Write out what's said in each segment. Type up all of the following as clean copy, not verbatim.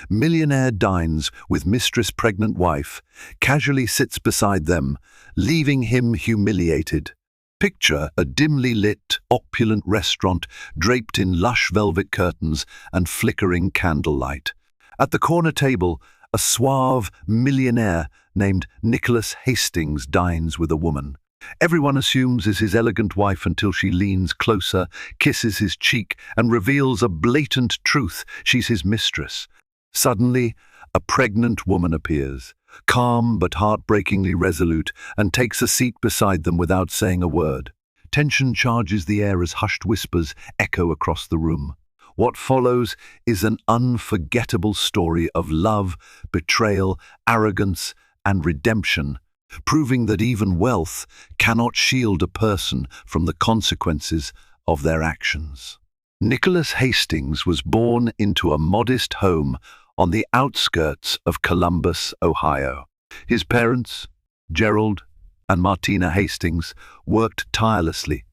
Millionaire dines with Mistress' pregnant wife, casually sits beside them, leaving him humiliated. Picture a dimly lit, opulent restaurant draped in lush velvet curtains and flickering candlelight. At the corner table, a suave millionaire named Nicholas Hastings dines with a woman. Everyone assumes is his elegant wife until she leans closer, kisses his cheek, and reveals a blatant truth: she's his mistress. Suddenly, a pregnant woman appears, calm but heartbreakingly resolute, and takes a seat beside them without saying a word. Tension charges the air as hushed whispers echo across the room. What follows is an unforgettable story of love, betrayal, arrogance, and redemption, proving that even wealth cannot shield a person from the consequences of their actions. Nicholas Hastings was born into a modest home on the outskirts of Columbus, Ohio. His parents, Gerald and Martina Hastings, worked tirelessly.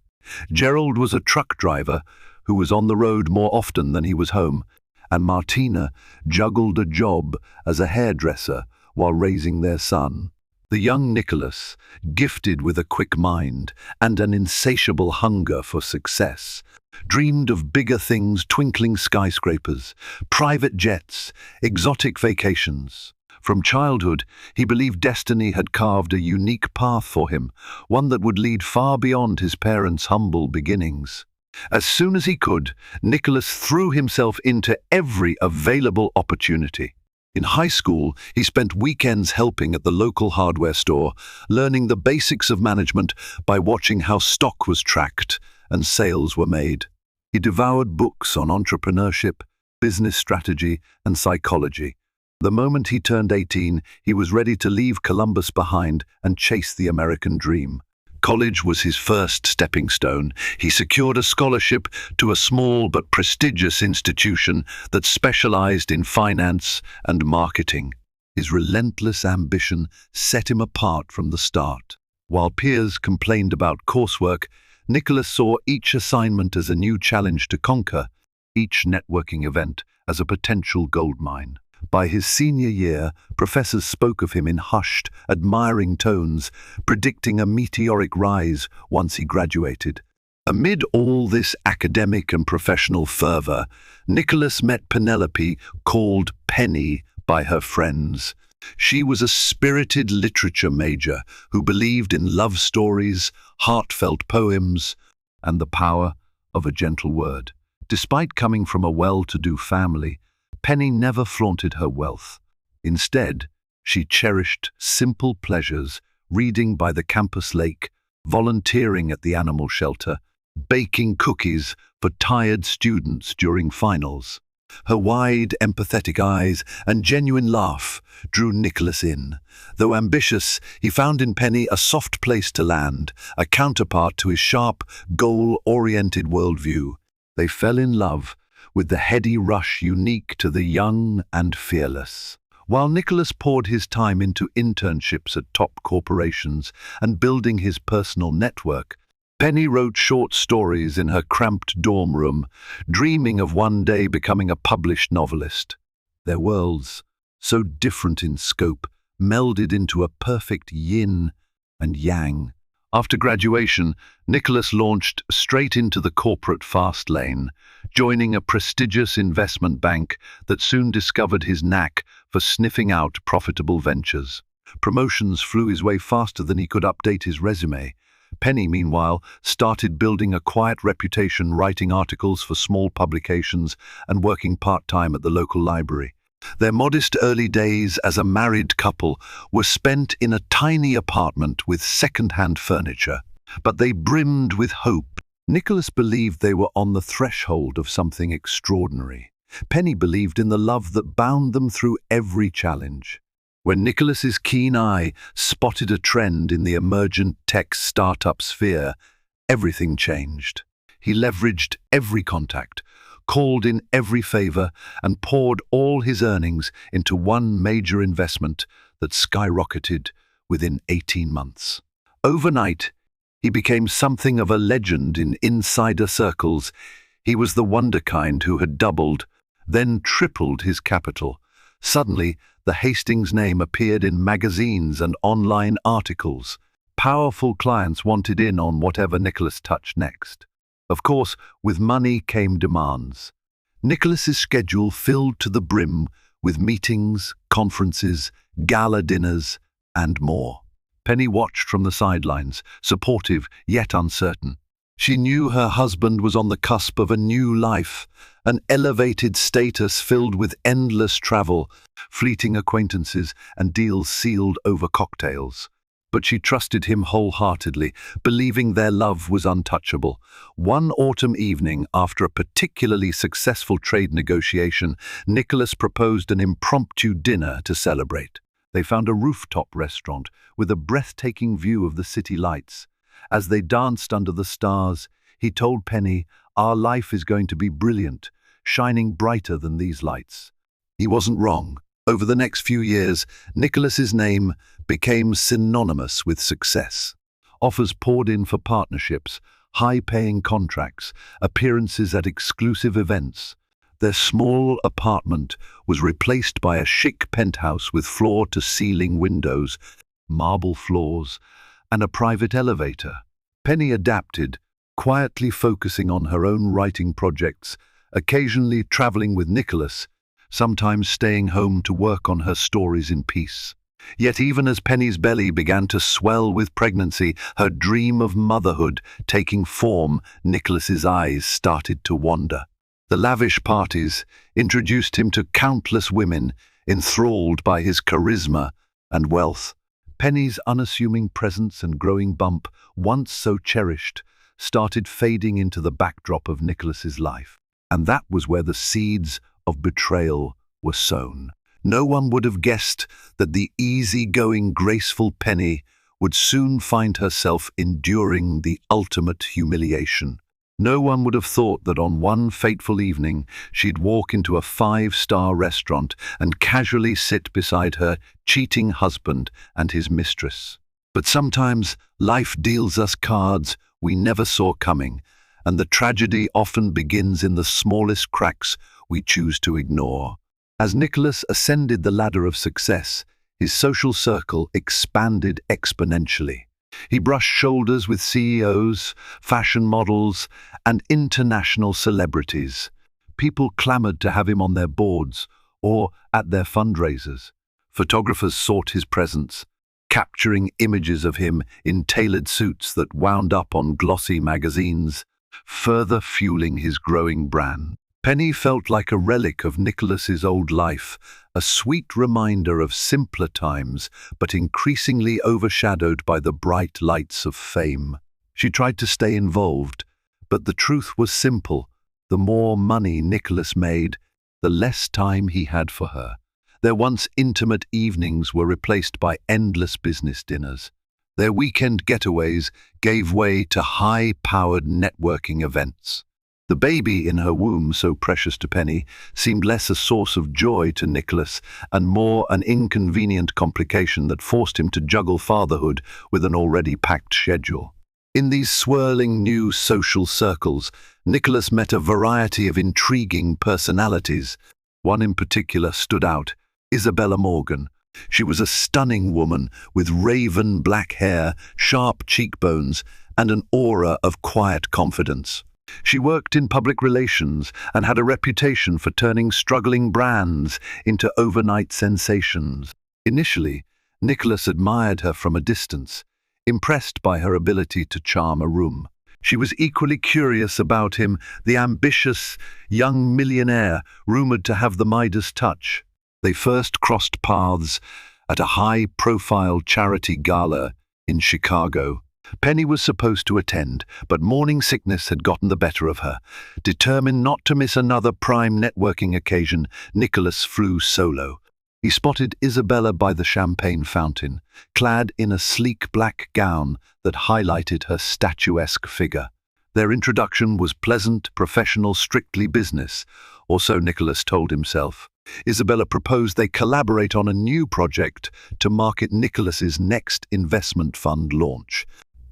Gerald was a truck driver who was on the road more often than he was home, and Martina juggled a job as a hairdresser while raising their son. The young Nicholas, gifted with a quick mind and an insatiable hunger for success, dreamed of bigger things: twinkling skyscrapers, private jets, exotic vacations. From childhood, he believed destiny had carved a unique path for him, one that would lead far beyond his parents' humble beginnings. As soon as he could, Nicholas threw himself into every available opportunity. In high school, he spent weekends helping at the local hardware store, learning the basics of management by watching how stock was tracked and sales were made. He devoured books on entrepreneurship, business strategy, and psychology. The moment he turned 18, he was ready to leave Columbus behind and chase the American dream. College was his first stepping stone. He secured a scholarship to a small but prestigious institution that specialized in finance and marketing. His relentless ambition set him apart from the start. While peers complained about coursework, Nicholas saw each assignment as a new challenge to conquer, each networking event as a potential goldmine. By his senior year, professors spoke of him in hushed, admiring tones, predicting a meteoric rise once he graduated. Amid all this academic and professional fervor, Nicholas met Penelope, called Penny by her friends. She was a spirited literature major who believed in love stories, heartfelt poems, and the power of a gentle word. Despite coming from a well-to-do family, Penny never flaunted her wealth. Instead, she cherished simple pleasures: reading by the campus lake, volunteering at the animal shelter, baking cookies for tired students during finals. Her wide, empathetic eyes and genuine laugh drew Nicholas in. Though ambitious, he found in Penny a soft place to land, a counterpart to his sharp, goal-oriented worldview. They fell in love with the heady rush unique to the young and fearless. While Nicholas poured his time into internships at top corporations and building his personal network, Penny wrote short stories in her cramped dorm room, dreaming of one day becoming a published novelist. Their worlds, so different in scope, melded into a perfect yin and yang. After graduation, Nicholas launched straight into the corporate fast lane, joining a prestigious investment bank that soon discovered his knack for sniffing out profitable ventures. Promotions flew his way faster than he could update his resume. Penny, meanwhile, started building a quiet reputation, writing articles for small publications and working part-time at the local library. Their modest early days as a married couple were spent in a tiny apartment with second-hand furniture, but they brimmed with hope. Nicholas believed they were on the threshold of something extraordinary. Penny believed in the love that bound them through every challenge. When Nicholas's keen eye spotted a trend in the emergent tech startup sphere, everything changed. He leveraged every contact, called in every favor, and poured all his earnings into one major investment that skyrocketed within 18 months. Overnight, he became something of a legend in insider circles. He was the wonderkind who had doubled, then tripled his capital, Suddenly, the Hastings name appeared in magazines and online articles. Powerful clients wanted in on whatever Nicholas touched next. Of course, with money came demands. Nicholas's schedule filled to the brim with meetings, conferences, gala dinners, and more. Penny watched from the sidelines, supportive yet uncertain. She knew her husband was on the cusp of a new life, an elevated status filled with endless travel, fleeting acquaintances, and deals sealed over cocktails. But she trusted him wholeheartedly, believing their love was untouchable. One autumn evening, after a particularly successful trade negotiation, Nicholas proposed an impromptu dinner to celebrate. They found a rooftop restaurant with a breathtaking view of the city lights. As they danced under the stars, he told Penny, "Our life is going to be brilliant, shining brighter than these lights." He wasn't wrong. Over the next few years, Nicholas's name became synonymous with success. Offers poured in for partnerships, high-paying contracts, appearances at exclusive events. Their small apartment was replaced by a chic penthouse with floor-to-ceiling windows, marble floors, and a private elevator. Penny adapted, quietly focusing on her own writing projects, occasionally traveling with Nicholas, sometimes staying home to work on her stories in peace. Yet even as Penny's belly began to swell with pregnancy, her dream of motherhood taking form, Nicholas's eyes started to wander. The lavish parties introduced him to countless women, enthralled by his charisma and wealth. Penny's unassuming presence and growing bump, once so cherished, started fading into the backdrop of Nicholas's life. And that was where the seeds of betrayal were sown. No one would have guessed that the easy-going, graceful Penny would soon find herself enduring the ultimate humiliation. No one would have thought that on one fateful evening she'd walk into a five-star restaurant and casually sit beside her cheating husband and his mistress. But sometimes life deals us cards we never saw coming, and the tragedy often begins in the smallest cracks we choose to ignore. As Nicholas ascended the ladder of success, his social circle expanded exponentially. He brushed shoulders with CEOs, fashion models, and international celebrities. People clamored to have him on their boards or at their fundraisers. Photographers sought his presence, capturing images of him in tailored suits that wound up on glossy magazines, further fueling his growing brand. Penny felt like a relic of Nicholas's old life, a sweet reminder of simpler times, but increasingly overshadowed by the bright lights of fame. She tried to stay involved, but the truth was simple. The more money Nicholas made, the less time he had for her. Their once intimate evenings were replaced by endless business dinners. Their weekend getaways gave way to high-powered networking events. The baby in her womb, so precious to Penny, seemed less a source of joy to Nicholas and more an inconvenient complication that forced him to juggle fatherhood with an already packed schedule. In these swirling new social circles, Nicholas met a variety of intriguing personalities. One in particular stood out, Isabella Morgan. She was a stunning woman with raven black hair, sharp cheekbones, and an aura of quiet confidence. She worked in public relations and had a reputation for turning struggling brands into overnight sensations. Initially, Nicholas admired her from a distance, impressed by her ability to charm a room. She was equally curious about him, the ambitious young millionaire rumored to have the Midas touch. They first crossed paths at a high-profile charity gala in Chicago. Penny was supposed to attend, but morning sickness had gotten the better of her. Determined not to miss another prime networking occasion, Nicholas flew solo. He spotted Isabella by the champagne fountain, clad in a sleek black gown that highlighted her statuesque figure. Their introduction was pleasant, professional, strictly business, or so Nicholas told himself. Isabella proposed they collaborate on a new project to market Nicholas's next investment fund launch.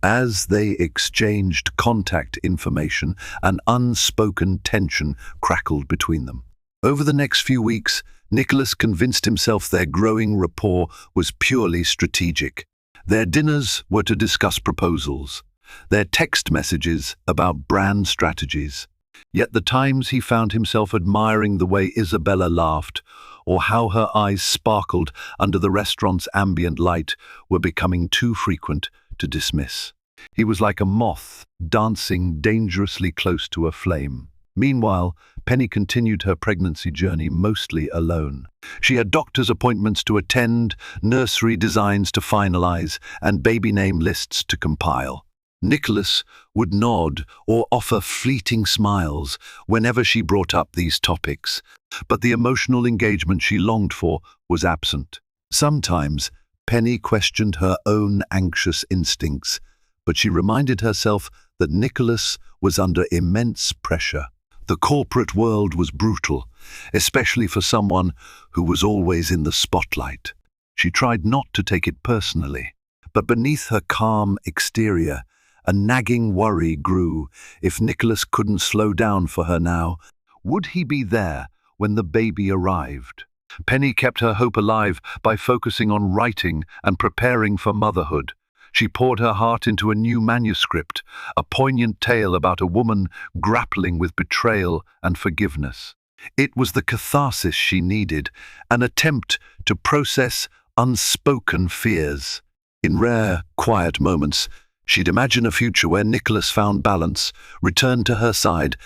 As they exchanged contact information, an unspoken tension crackled between them. Over the next few weeks, Nicholas convinced himself their growing rapport was purely strategic. Their dinners were to discuss proposals, their text messages about brand strategies. Yet the times he found himself admiring the way Isabella laughed, or how her eyes sparkled under the restaurant's ambient light, were becoming too frequent to dismiss. He was like a moth dancing dangerously close to a flame. Meanwhile, Penny continued her pregnancy journey mostly alone. She had doctor's appointments to attend, nursery designs to finalize, and baby name lists to compile. Nicholas would nod or offer fleeting smiles whenever she brought up these topics, but the emotional engagement she longed for was absent. Sometimes, Penny questioned her own anxious instincts, but she reminded herself that Nicholas was under immense pressure. The corporate world was brutal, especially for someone who was always in the spotlight. She tried not to take it personally, but beneath her calm exterior, a nagging worry grew. If Nicholas couldn't slow down for her now, would he be there when the baby arrived? Penny kept her hope alive by focusing on writing and preparing for motherhood. She poured her heart into a new manuscript, a poignant tale about a woman grappling with betrayal and forgiveness. It was the catharsis she needed, an attempt to process unspoken fears. In rare, quiet moments, she'd imagine a future where Nicholas found balance, returned to her side,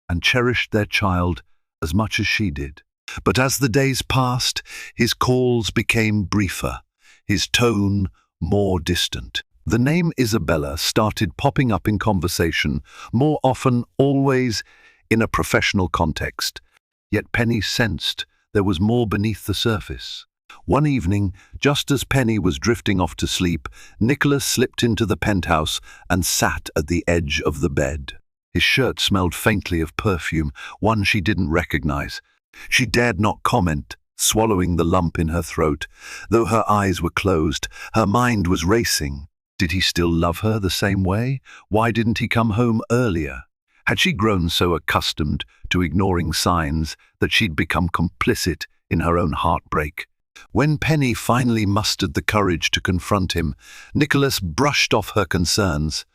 and cherished their child as much as she did. But as the days passed, his calls became briefer, his tone more distant. The name Isabella started popping up in conversation, more often always in a professional context. Yet Penny sensed there was more beneath the surface. One evening, just as Penny was drifting off to sleep, Nicholas slipped into the penthouse and sat at the edge of the bed. His shirt smelled faintly of perfume, one she didn't recognize. She dared not comment, swallowing the lump in her throat. Though her eyes were closed, her mind was racing. Did he still love her the same way? Why didn't he come home earlier? Had she grown so accustomed to ignoring signs that she'd become complicit in her own heartbreak? When Penny finally mustered the courage to confront him, Nicholas brushed off her concerns,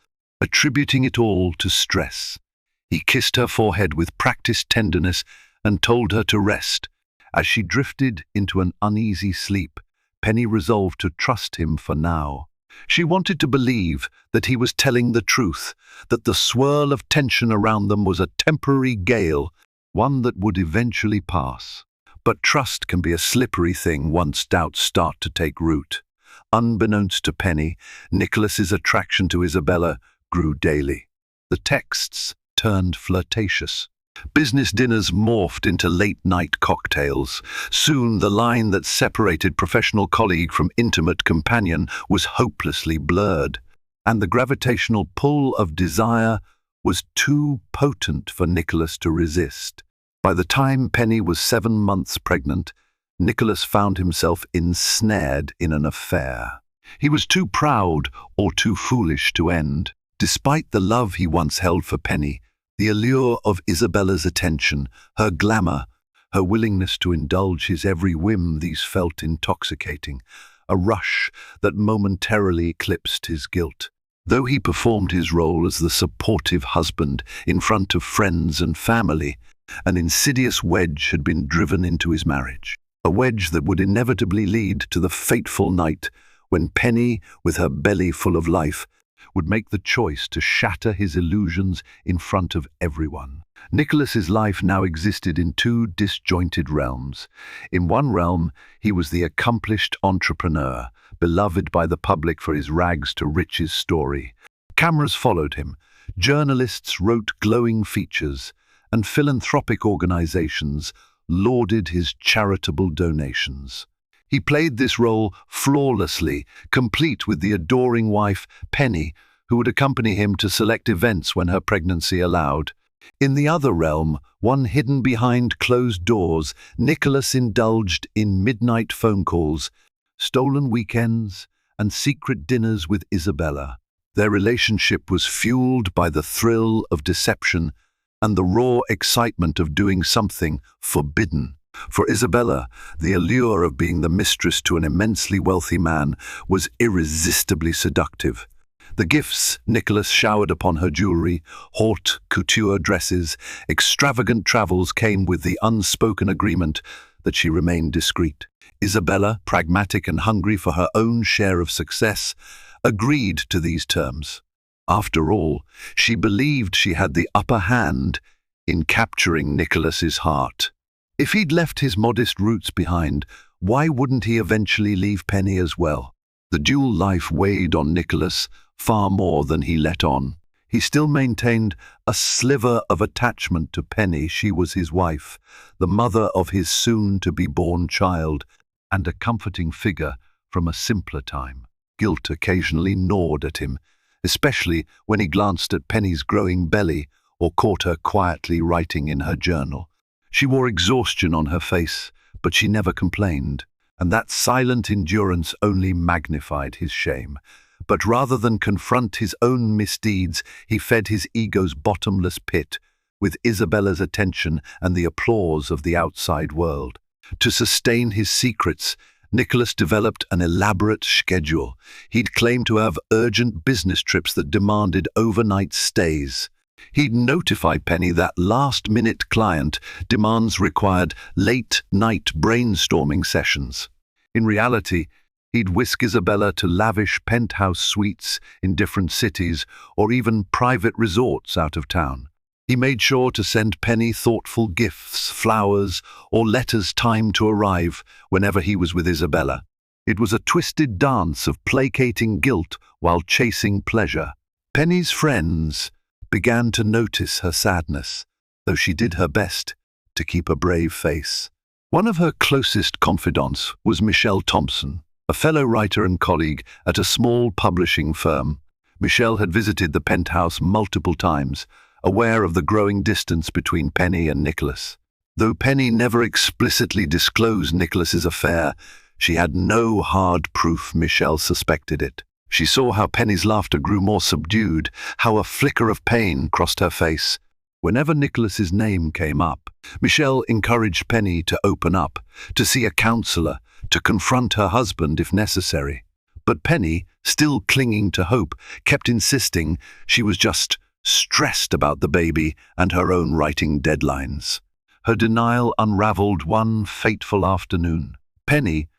attributing it all to stress. He kissed her forehead with practiced tenderness and told her to rest. As she drifted into an uneasy sleep, Penny resolved to trust him for now. She wanted to believe that he was telling the truth, that the swirl of tension around them was a temporary gale, one that would eventually pass. But trust can be a slippery thing once doubts start to take root. Unbeknownst to Penny, Nicholas's attraction to Isabella grew daily. The texts turned flirtatious. Business dinners morphed into late-night cocktails. Soon the line that separated professional colleague from intimate companion was hopelessly blurred, and the gravitational pull of desire was too potent for Nicholas to resist. By the time Penny was 7 months pregnant, Nicholas found himself ensnared in an affair. He was too proud or too foolish to end. Despite the love he once held for Penny, the allure of Isabella's attention, her glamour, her willingness to indulge his every whim, these felt intoxicating, a rush that momentarily eclipsed his guilt. Though he performed his role as the supportive husband in front of friends and family, an insidious wedge had been driven into his marriage, a wedge that would inevitably lead to the fateful night when Penny, with her belly full of life, would make the choice to shatter his illusions in front of everyone. Nicholas's life now existed in two disjointed realms. In one realm, he was the accomplished entrepreneur, beloved by the public for his rags-to-riches story. Cameras followed him, journalists wrote glowing features, and philanthropic organizations lauded his charitable donations. He played this role flawlessly, complete with the adoring wife, Penny, who would accompany him to select events when her pregnancy allowed. In the other realm, one hidden behind closed doors, Nicholas indulged in midnight phone calls, stolen weekends, and secret dinners with Isabella. Their relationship was fueled by the thrill of deception and the raw excitement of doing something forbidden. For Isabella, the allure of being the mistress to an immensely wealthy man was irresistibly seductive. The gifts Nicholas showered upon her jewelry, haute couture dresses, extravagant travels came with the unspoken agreement that she remained discreet. Isabella, pragmatic and hungry for her own share of success, agreed to these terms. After all, she believed she had the upper hand in capturing Nicholas's heart. If he'd left his modest roots behind, why wouldn't he eventually leave Penny as well? The dual life weighed on Nicholas far more than he let on. He still maintained a sliver of attachment to Penny. She was his wife, the mother of his soon-to-be-born child, and a comforting figure from a simpler time. Guilt occasionally gnawed at him, especially when he glanced at Penny's growing belly or caught her quietly writing in her journal. She wore exhaustion on her face, but she never complained, and that silent endurance only magnified his shame. But rather than confront his own misdeeds, he fed his ego's bottomless pit with Isabella's attention and the applause of the outside world. To sustain his secrets, Nicholas developed an elaborate schedule. He'd claim to have urgent business trips that demanded overnight stays. He'd notify Penny that last-minute client demands required late-night brainstorming sessions. In reality, he'd whisk Isabella to lavish penthouse suites in different cities or even private resorts out of town. He made sure to send Penny thoughtful gifts, flowers, or letters timed to arrive whenever he was with Isabella. It was a twisted dance of placating guilt while chasing pleasure. Penny's friends began to notice her sadness, though she did her best to keep a brave face. One of her closest confidants was Michelle Thompson, a fellow writer and colleague at a small publishing firm. Michelle had visited the penthouse multiple times, aware of the growing distance between Penny and Nicholas. Though Penny never explicitly disclosed Nicholas's affair, she had no hard proof Michelle suspected it. She saw how Penny's laughter grew more subdued, how a flicker of pain crossed her face. Whenever Nicholas's name came up, Michelle encouraged Penny to open up, to see a counselor, to confront her husband if necessary. But Penny, still clinging to hope, kept insisting she was just stressed about the baby and her own writing deadlines. Her denial unraveled one fateful afternoon. Penny,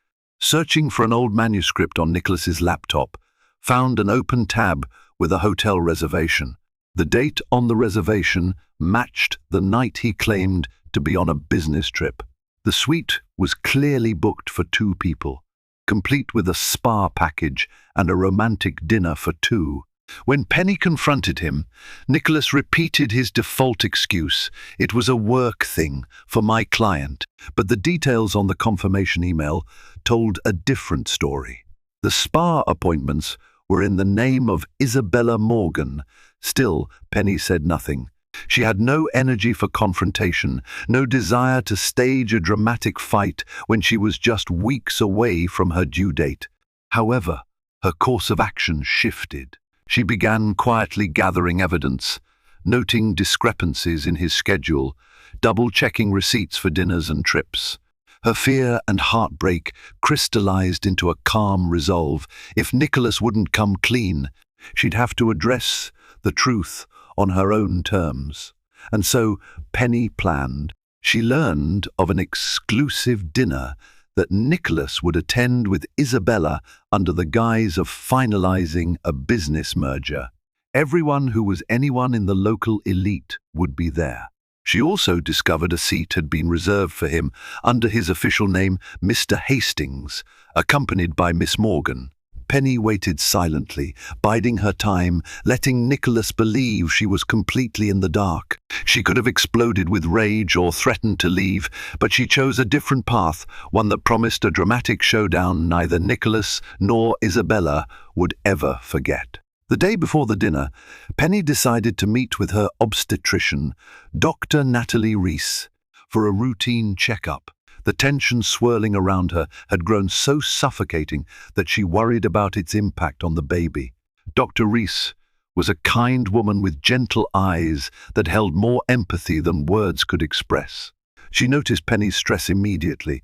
searching for an old manuscript on Nicholas's laptop, found an open tab with a hotel reservation. The date on the reservation matched the night he claimed to be on a business trip. The suite was clearly booked for 2 people, complete with a spa package and a romantic dinner for 2. When Penny confronted him, Nicholas repeated his default excuse. It was a work thing for my client, but the details on the confirmation email told a different story. The spa appointments were in the name of Isabella Morgan. Still, Penny said nothing. She had no energy for confrontation, no desire to stage a dramatic fight when she was just weeks away from her due date. However, her course of action shifted. She began quietly gathering evidence, noting discrepancies in his schedule, double-checking receipts for dinners and trips. Her fear and heartbreak crystallized into a calm resolve. If Nicholas wouldn't come clean, she'd have to address the truth on her own terms. And so Penny planned. She learned of an exclusive dinner that Nicholas would attend with Isabella under the guise of finalizing a business merger. Everyone who was anyone in the local elite would be there. She also discovered a seat had been reserved for him under his official name, Mr. Hastings, accompanied by Miss Morgan. Penny waited silently, biding her time, letting Nicholas believe she was completely in the dark. She could have exploded with rage or threatened to leave, but she chose a different path, one that promised a dramatic showdown neither Nicholas nor Isabella would ever forget. The day before the dinner, Penny decided to meet with her obstetrician, Dr. Natalie Reese, for a routine checkup. The tension swirling around her had grown so suffocating that she worried about its impact on the baby. Dr. Reese was a kind woman with gentle eyes that held more empathy than words could express. She noticed Penny's stress immediately.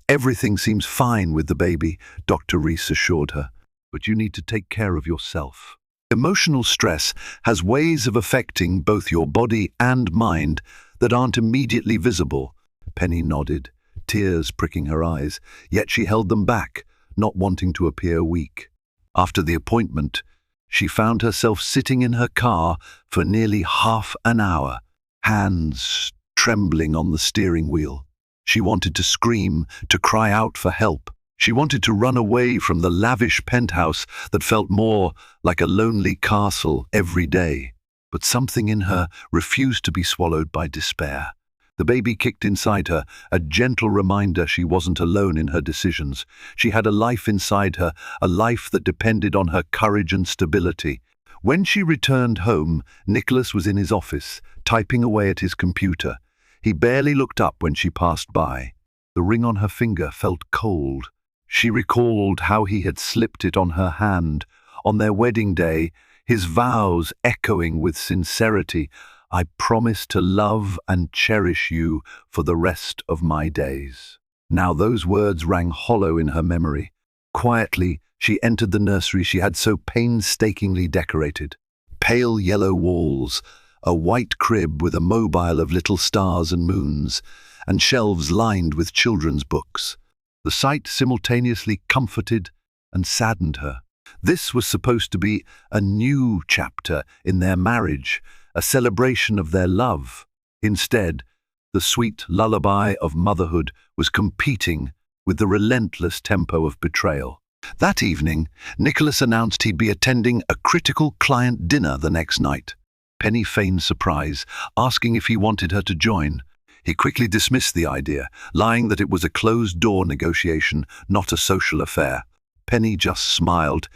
"Everything seems fine with the baby," Dr. Reese assured her. "But you need to take care of yourself." Emotional stress has ways of affecting both your body and mind that aren't immediately visible. Penny nodded, tears pricking her eyes, yet she held them back, not wanting to appear weak. After the appointment, she found herself sitting in her car for nearly half an hour, hands trembling on the steering wheel. She wanted to scream, to cry out for help. She wanted to run away from the lavish penthouse that felt more like a lonely castle every day. But something in her refused to be swallowed by despair. The baby kicked inside her, a gentle reminder she wasn't alone in her decisions. She had a life inside her, a life that depended on her courage and stability. When she returned home, Nicholas was in his office, typing away at his computer. He barely looked up when she passed by. The ring on her finger felt cold. She recalled how he had slipped it on her hand on their wedding day, his vows echoing with sincerity. "I promise to love and cherish you for the rest of my days." Now those words rang hollow in her memory. Quietly, she entered the nursery she had so painstakingly decorated. Pale yellow walls, a white crib with a mobile of little stars and moons, and shelves lined with children's books. The sight simultaneously comforted and saddened her. This was supposed to be a new chapter in their marriage, a celebration of their love. Instead, the sweet lullaby of motherhood was competing with the relentless tempo of betrayal. That evening, Nicholas announced he'd be attending a critical client dinner the next night. Penny feigned surprise, asking if he wanted her to join. He quickly dismissed the idea, lying that it was a closed-door negotiation, not a social affair. Penny just smiled.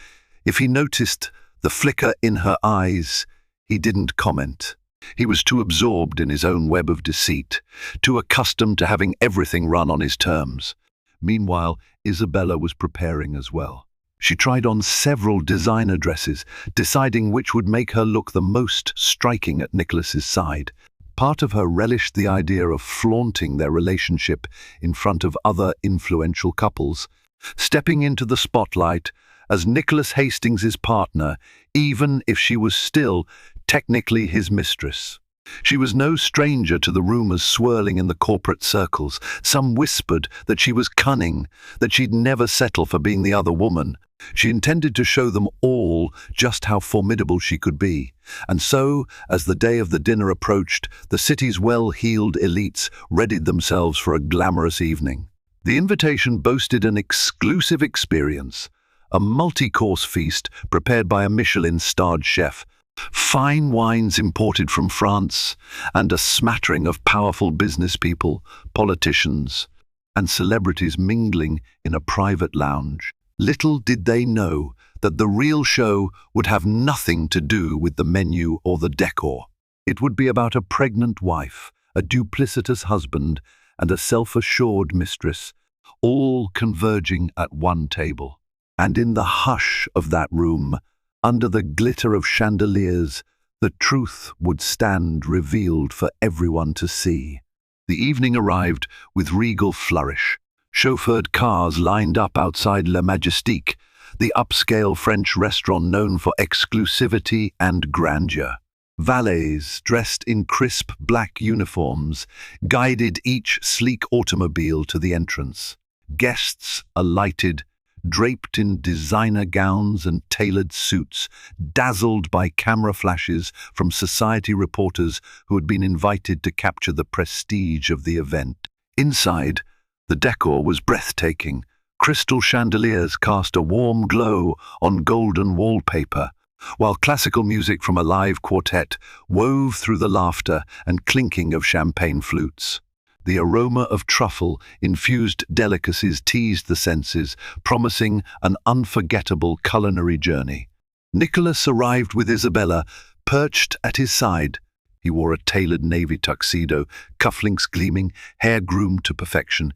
If he noticed the flicker in her eyes, he didn't comment. He was too absorbed in his own web of deceit, too accustomed to having everything run on his terms. Meanwhile, Isabella was preparing as well. She tried on several designer dresses, deciding which would make her look the most striking at Nicholas's side. Part of her relished the idea of flaunting their relationship in front of other influential couples, stepping into the spotlight as Nicholas Hastings' partner, even if she was still technically his mistress. She was no stranger to the rumors swirling in the corporate circles. Some whispered that she was cunning, that she'd never settle for being the other woman. She intended to show them all just how formidable she could be. And so, as the day of the dinner approached, the city's well-heeled elites readied themselves for a glamorous evening. The invitation boasted an exclusive experience, a multi-course feast prepared by a Michelin-starred chef, fine wines imported from France, and a smattering of powerful business people, politicians, and celebrities mingling in a private lounge. Little did they know that the real show would have nothing to do with the menu or the decor. It would be about a pregnant wife, a duplicitous husband, and a self-assured mistress, all converging at one table. And in the hush of that room, under the glitter of chandeliers, the truth would stand revealed for everyone to see. The evening arrived with regal flourish. Chauffeured cars lined up outside La Majestique, the upscale French restaurant known for exclusivity and grandeur. Valets, dressed in crisp black uniforms, guided each sleek automobile to the entrance. Guests alighted, draped in designer gowns and tailored suits, dazzled by camera flashes from society reporters who had been invited to capture the prestige of the event. Inside, the decor was breathtaking. Crystal chandeliers cast a warm glow on golden wallpaper, while classical music from a live quartet wove through the laughter and clinking of champagne flutes. The aroma of truffle-infused delicacies teased the senses, promising an unforgettable culinary journey. Nicholas arrived with Isabella, perched at his side. He wore a tailored navy tuxedo, cufflinks gleaming, hair groomed to perfection.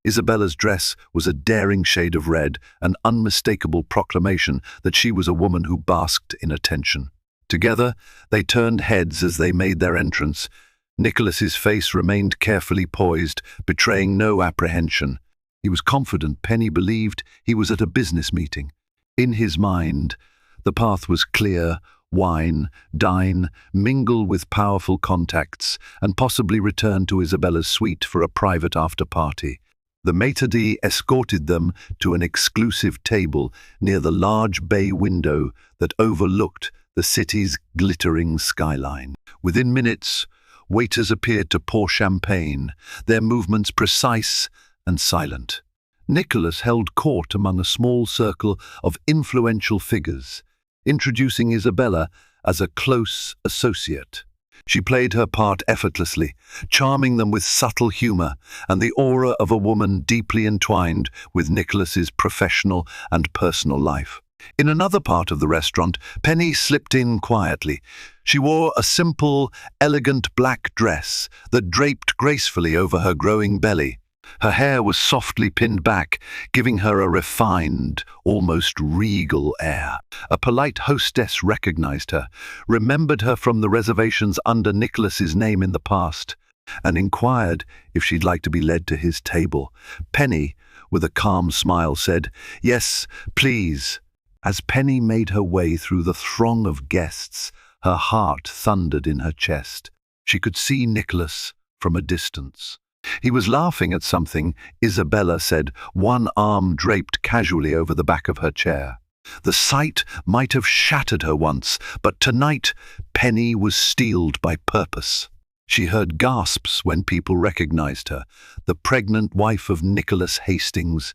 Isabella's dress was a daring shade of red, an unmistakable proclamation that she was a woman who basked in attention. Together, they turned heads as they made their entrance. Nicholas's face remained carefully poised, betraying no apprehension. He was confident Penny believed he was at a business meeting. In his mind, the path was clear: wine, dine, mingle with powerful contacts, and possibly return to Isabella's suite for a private after-party. The maître d' escorted them to an exclusive table near the large bay window that overlooked the city's glittering skyline. Within minutes, waiters appeared to pour champagne, their movements precise and silent. Nicholas held court among a small circle of influential figures, introducing Isabella as a close associate. She played her part effortlessly, charming them with subtle humor and the aura of a woman deeply entwined with Nicholas's professional and personal life. In another part of the restaurant, Penny slipped in quietly. She wore a simple, elegant black dress that draped gracefully over her growing belly. Her hair was softly pinned back, giving her a refined, almost regal air. A polite hostess recognized her, remembered her from the reservations under Nicholas's name in the past, and inquired if she'd like to be led to his table. Penny, with a calm smile, said, "Yes, please." As Penny made her way through the throng of guests, her heart thundered in her chest. She could see Nicholas from a distance. He was laughing at something, Isabella said, one arm draped casually over the back of her chair. The sight might have shattered her once, but tonight Penny was steeled by purpose. She heard gasps when people recognized her, the pregnant wife of Nicholas Hastings,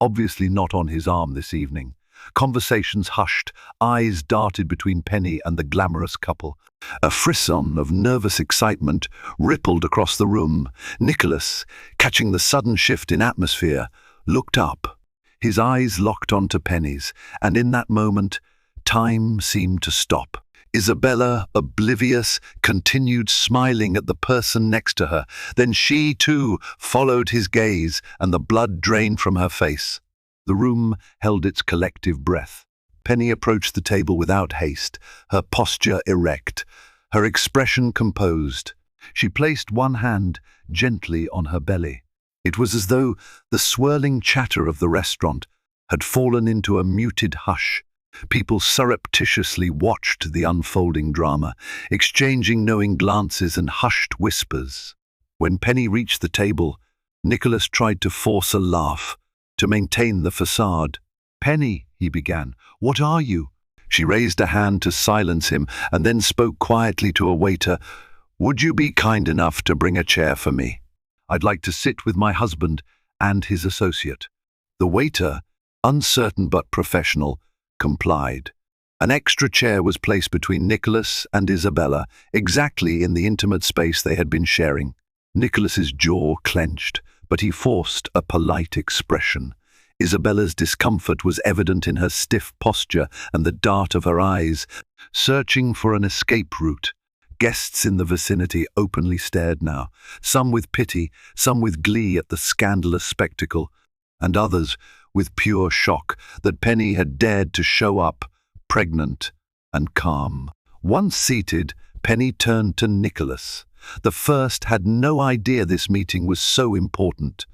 obviously not on his arm this evening. Conversations hushed, eyes darted between Penny and the glamorous couple. A frisson of nervous excitement rippled across the room. Nicholas, catching the sudden shift in atmosphere, looked up. His eyes locked onto Penny's, and in that moment, time seemed to stop. Isabella, oblivious, continued smiling at the person next to her. Then she, too, followed his gaze, and the blood drained from her face. The room held its collective breath. Penny approached the table without haste, her posture erect, her expression composed. She placed one hand gently on her belly. It was as though the swirling chatter of the restaurant had fallen into a muted hush. People surreptitiously watched the unfolding drama, exchanging knowing glances and hushed whispers. When Penny reached the table, Nicholas tried to force a laugh, to maintain the facade. "Penny," he began, "what are you?" She raised a hand to silence him and then spoke quietly to a waiter. "Would you be kind enough to bring a chair for me? I'd like to sit with my husband and his associate." The waiter, uncertain but professional, complied. An extra chair was placed between Nicholas and Isabella, exactly in the intimate space they had been sharing. Nicholas's jaw clenched, but he forced a polite expression. Isabella's discomfort was evident in her stiff posture and the dart of her eyes, searching for an escape route. Guests in the vicinity openly stared now, some with pity, some with glee at the scandalous spectacle, and others with pure shock that Penny had dared to show up, pregnant and calm. Once seated, Penny turned to Nicholas. The first had no idea this meeting was so important.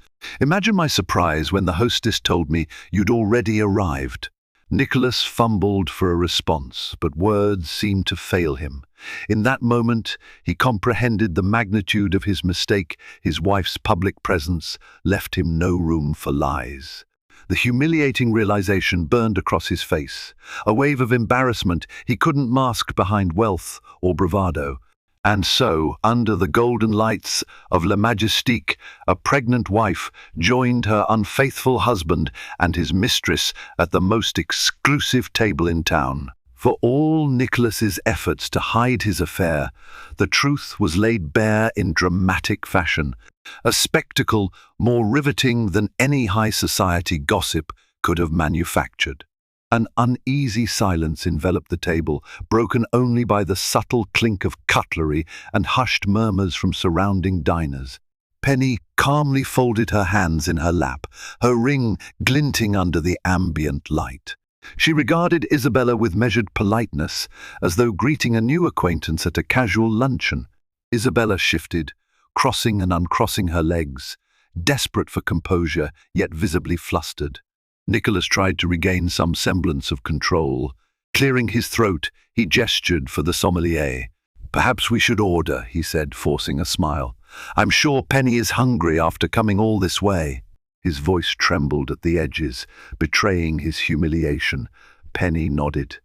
"Imagine my surprise when the hostess told me you'd already arrived." Nicholas fumbled for a response, but words seemed to fail him. In that moment, he comprehended the magnitude of his mistake. His wife's public presence left him no room for lies. The humiliating realization burned across his face, a wave of embarrassment he couldn't mask behind wealth or bravado. And so, under the golden lights of La Majestique, a pregnant wife joined her unfaithful husband and his mistress at the most exclusive table in town. For all Nicholas's efforts to hide his affair, the truth was laid bare in dramatic fashion, a spectacle more riveting than any high society gossip could have manufactured. An uneasy silence enveloped the table, broken only by the subtle clink of cutlery and hushed murmurs from surrounding diners. Penny calmly folded her hands in her lap, her ring glinting under the ambient light. She regarded Isabella with measured politeness, as though greeting a new acquaintance at a casual luncheon. Isabella shifted, crossing and uncrossing her legs, desperate for composure, yet visibly flustered. Nicholas tried to regain some semblance of control. Clearing his throat, he gestured for the sommelier. "Perhaps we should order," he said, forcing a smile. "I'm sure Penny is hungry after coming all this way." His voice trembled at the edges, betraying his humiliation. Penny nodded.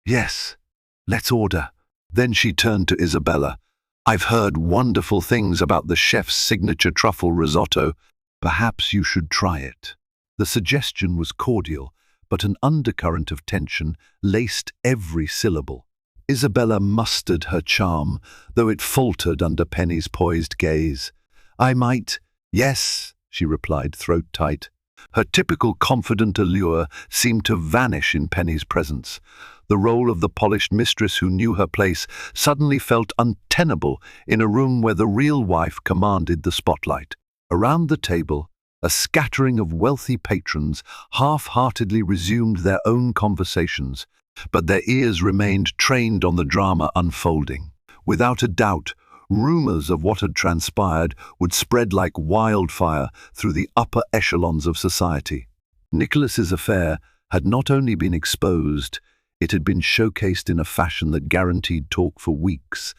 "Yes, let's order." Then she turned to Isabella. "I've heard wonderful things about the chef's signature truffle risotto. Perhaps you should try it." The suggestion was cordial, but an undercurrent of tension laced every syllable. Isabella mustered her charm, though it faltered under Penny's poised gaze. "I might—" "Yes," she replied, throat tight. Her typical confident allure seemed to vanish in Penny's presence. The role of the polished mistress who knew her place suddenly felt untenable in a room where the real wife commanded the spotlight. Around the table, a scattering of wealthy patrons half-heartedly resumed their own conversations, but their ears remained trained on the drama unfolding. Without a doubt, rumors of what had transpired would spread like wildfire through the upper echelons of society. Nicholas's affair had not only been exposed, it had been showcased in a fashion that guaranteed talk for weeks,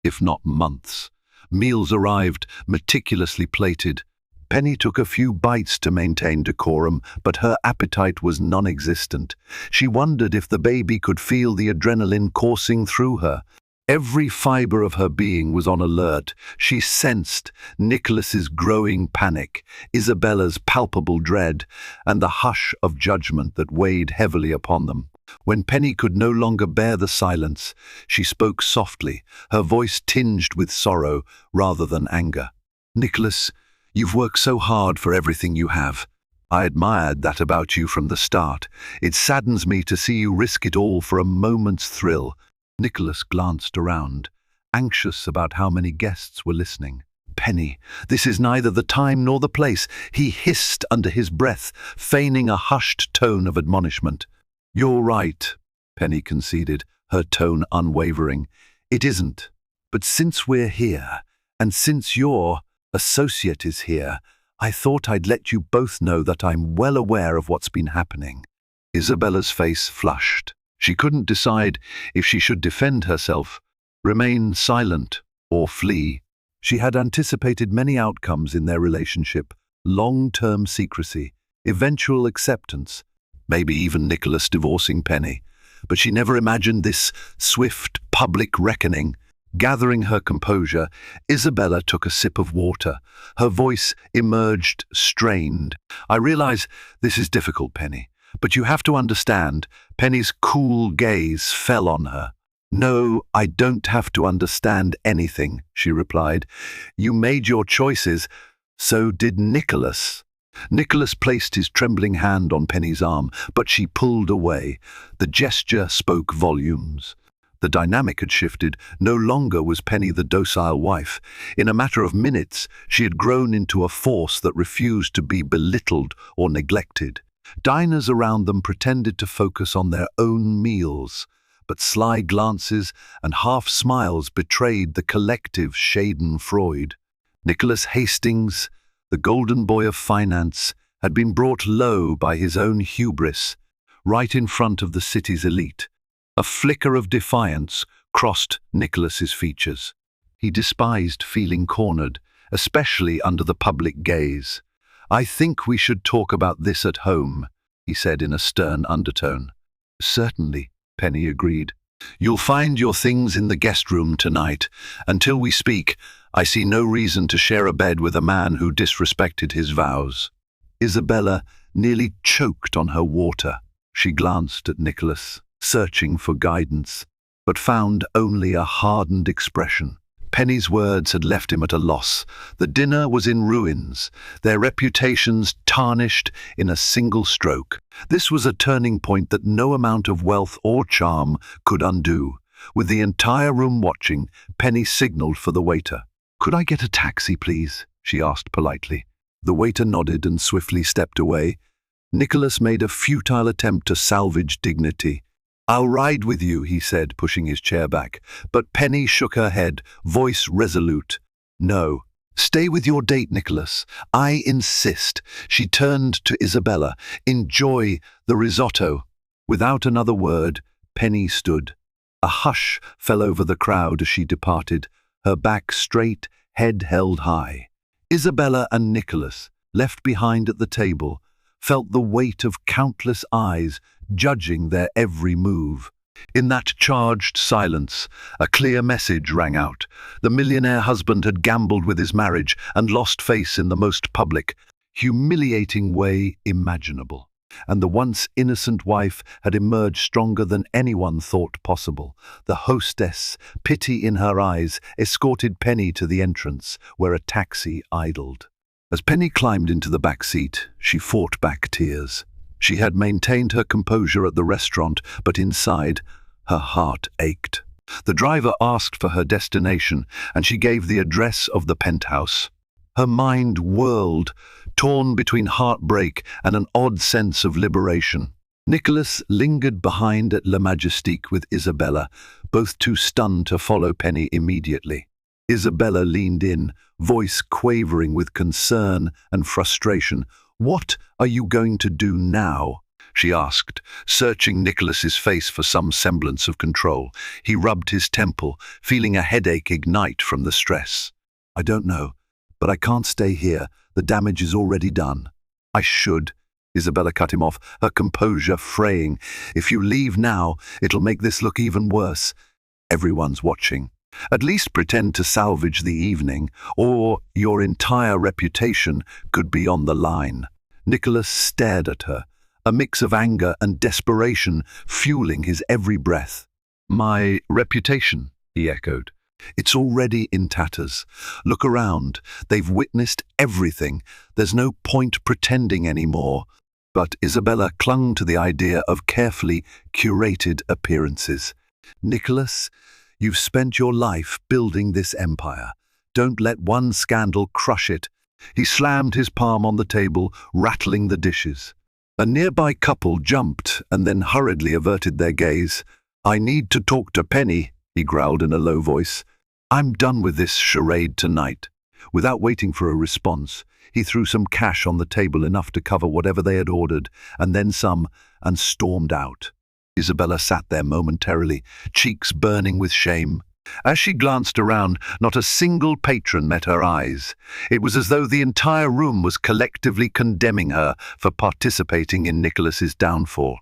if not months. Meals arrived, meticulously plated. Penny took a few bites to maintain decorum, but her appetite was non-existent. She wondered if the baby could feel the adrenaline coursing through her. Every fiber of her being was on alert. She sensed Nicholas's growing panic, Isabella's palpable dread, and the hush of judgment that weighed heavily upon them. When Penny could no longer bear the silence, she spoke softly, her voice tinged with sorrow rather than anger. "Nicholas, you've worked so hard for everything you have. I admired that about you from the start. It saddens me to see you risk it all for a moment's thrill." Nicholas glanced around, anxious about how many guests were listening. "Penny, this is neither the time nor the place," he hissed under his breath, feigning a hushed tone of admonishment. "You're right," Penny conceded, her tone unwavering. "It isn't. But since we're here, and since your associate is here, I thought I'd let you both know that I'm well aware of what's been happening." Isabella's face flushed. She couldn't decide if she should defend herself, remain silent, or flee. She had anticipated many outcomes in their relationship: long-term secrecy, eventual acceptance, maybe even Nicholas divorcing Penny. But she never imagined this swift public reckoning. Gathering her composure, Isabella took a sip of water. Her voice emerged strained. "I realize this is difficult, Penny, but you have to understand." Penny's cool gaze fell on her. "No, I don't have to understand anything," she replied. "You made your choices. So did Nicholas." Nicholas placed his trembling hand on Penny's arm, but she pulled away. The gesture spoke volumes. The dynamic had shifted. No longer was Penny the docile wife. In a matter of minutes, she had grown into a force that refused to be belittled or neglected. Diners around them pretended to focus on their own meals, but sly glances and half-smiles betrayed the collective schadenfreude. Nicholas Hastings, the golden boy of finance, had been brought low by his own hubris, right in front of the city's elite. A flicker of defiance crossed Nicholas's features. He despised feeling cornered, especially under the public gaze. "I think we should talk about this at home," he said in a stern undertone. "Certainly," Penny agreed. "You'll find your things in the guest room tonight. Until we speak, I see no reason to share a bed with a man who disrespected his vows." Isabella nearly choked on her water. She glanced at Nicholas, searching for guidance, but found only a hardened expression. Penny's words had left him at a loss. The dinner was in ruins, their reputations tarnished in a single stroke. This was a turning point that no amount of wealth or charm could undo. With the entire room watching, Penny signaled for the waiter. "Could I get a taxi, please?" she asked politely. The waiter nodded and swiftly stepped away. Nicholas made a futile attempt to salvage dignity. "I'll ride with you," he said, pushing his chair back. But Penny shook her head, voice resolute. "No. Stay with your date, Nicholas. I insist." She turned to Isabella. "Enjoy the risotto." Without another word, Penny stood. A hush fell over the crowd as she departed, her back straight, head held high. Isabella and Nicholas, left behind at the table, felt the weight of countless eyes judging their every move. In that charged silence, a clear message rang out. The millionaire husband had gambled with his marriage and lost face in the most public, humiliating way imaginable. And the once innocent wife had emerged stronger than anyone thought possible. The hostess, pity in her eyes, escorted Penny to the entrance, where a taxi idled. As Penny climbed into the back seat, she fought back tears. She had maintained her composure at the restaurant, but inside, her heart ached. The driver asked for her destination, and she gave the address of the penthouse. Her mind whirled, torn between heartbreak and an odd sense of liberation. Nicholas lingered behind at La Majestique with Isabella, both too stunned to follow Penny immediately. Isabella leaned in, voice quavering with concern and frustration. "What are you going to do now?" she asked, searching Nicholas's face for some semblance of control. He rubbed his temple, feeling a headache ignite from the stress. "I don't know, but I can't stay here. The damage is already done." "I should," Isabella cut him off, her composure fraying. "If you leave now, it'll make this look even worse. Everyone's watching. At least pretend to salvage the evening, or your entire reputation could be on the line." Nicholas stared at her, a mix of anger and desperation fueling his every breath. "My reputation," he echoed. "It's already in tatters. Look around. They've witnessed everything. There's no point pretending anymore." But Isabella clung to the idea of carefully curated appearances. "Nicholas, you've spent your life building this empire. Don't let one scandal crush it." He slammed his palm on the table, rattling the dishes. A nearby couple jumped and then hurriedly averted their gaze. "I need to talk to Penny," he growled in a low voice. "I'm done with this charade tonight." Without waiting for a response, he threw some cash on the table, enough to cover whatever they had ordered, and then some, and stormed out. Isabella sat there momentarily, cheeks burning with shame. As she glanced around, not a single patron met her eyes. It was as though the entire room was collectively condemning her for participating in Nicholas's downfall.